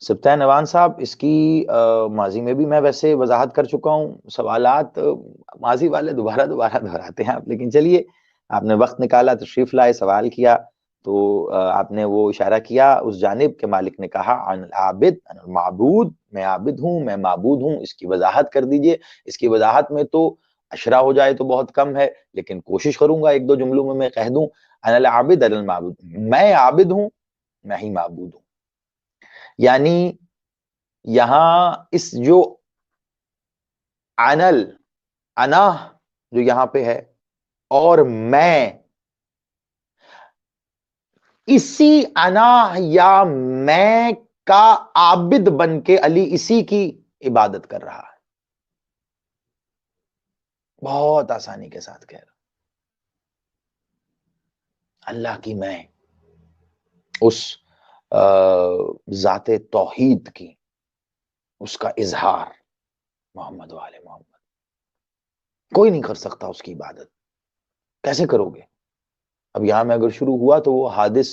سبتہ نوان صاحب، اس کی ماضی میں بھی میں ویسے وضاحت کر چکا ہوں، سوالات ماضی والے دوبارہ دہراتے ہیں آپ، لیکن چلیے آپ نے وقت نکالا، تشریف لائے، سوال کیا، تو آپ نے وہ اشارہ کیا اس جانب کہ مالک نے کہا عن العابد عن المعبود، میں عابد ہوں، میں معبود ہوں، اس کی وضاحت کر دیجئے۔ اس کی وضاحت میں تو اشرا ہو جائے تو بہت کم ہے، لیکن کوشش کروں گا ایک دو جملوں میں کہہ دوں عن العابد عن المعبود، میں عابد ہوں، میں ہی معبود ہوں۔ یعنی یہاں اس جو انل، انا جو یہاں پہ ہے، اور میں، اسی انا یا میں کا عابد بن کے علی اسی کی عبادت کر رہا ہے۔ بہت آسانی کے ساتھ کہہ رہا، اللہ کی میں، اس ذات توحید کی، اس کا اظہار، محمد وآل محمد، کوئی نہیں کر سکتا اس کی عبادت۔ کیسے کرو گے؟ اب یہاں میں اگر شروع ہوا تو وہ حادث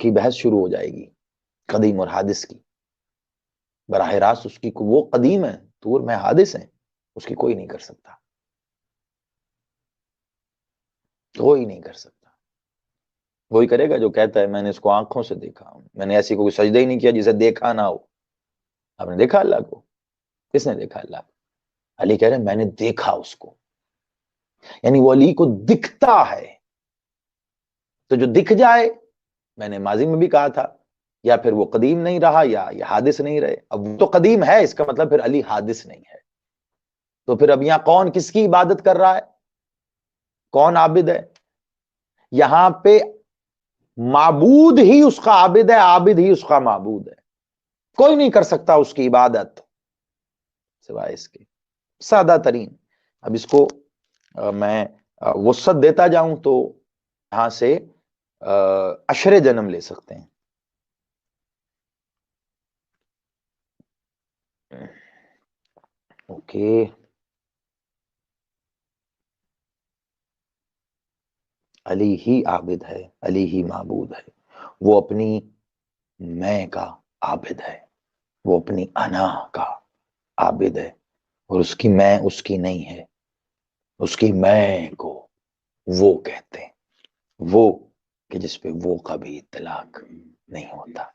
کی بحث شروع ہو جائے گی، قدیم اور حادث کی۔ براہ راست اس کی وہ قدیم ہے تو میں حادث ہیں، اس کی کوئی نہیں کر سکتا، کوئی نہیں کر سکتا۔ وہی کرے گا جو کہتا ہے میں نے اس کو آنکھوں سے دیکھا، میں نے ایسی کوئی سجدہ ہی نہیں کیا جسے دیکھا نہ ہو۔ آپ نے دیکھا اللہ کو؟ کس نے دیکھا اللہ کو؟ علی کہہ رہے ہیں میں نے دیکھا اس کو، یعنی وہ علی کو دکھتا ہے۔ تو جو دکھ جائے، میں نے ماضی میں بھی کہا تھا، یا پھر وہ قدیم نہیں رہا یا یہ حادث نہیں رہے۔ اب وہ تو قدیم ہے، اس کا مطلب پھر علی حادث نہیں ہے۔ تو پھر اب یہاں کون کس کی عبادت کر رہا ہے؟ کون عابد ہے؟ یہاں پہ معبود ہی اس کا عابد ہے، عابد ہی اس کا معبود ہے۔ کوئی نہیں کر سکتا اس کی عبادت سوائے اس کے، سادہ ترین۔ اب اس کو میں وسعت دیتا جاؤں تو یہاں سے عشر جنم لے سکتے ہیں۔ اوکے، علی ہی عابد ہے، علی ہی معبود ہے، وہ اپنی میں کا عابد ہے، وہ اپنی انا کا عابد ہے، اور اس کی میں اس کی نہیں ہے، اس کی میں کو وہ کہتے ہیں، وہ کہ جس پہ وہ کا بھی اطلاق نہیں ہوتا۔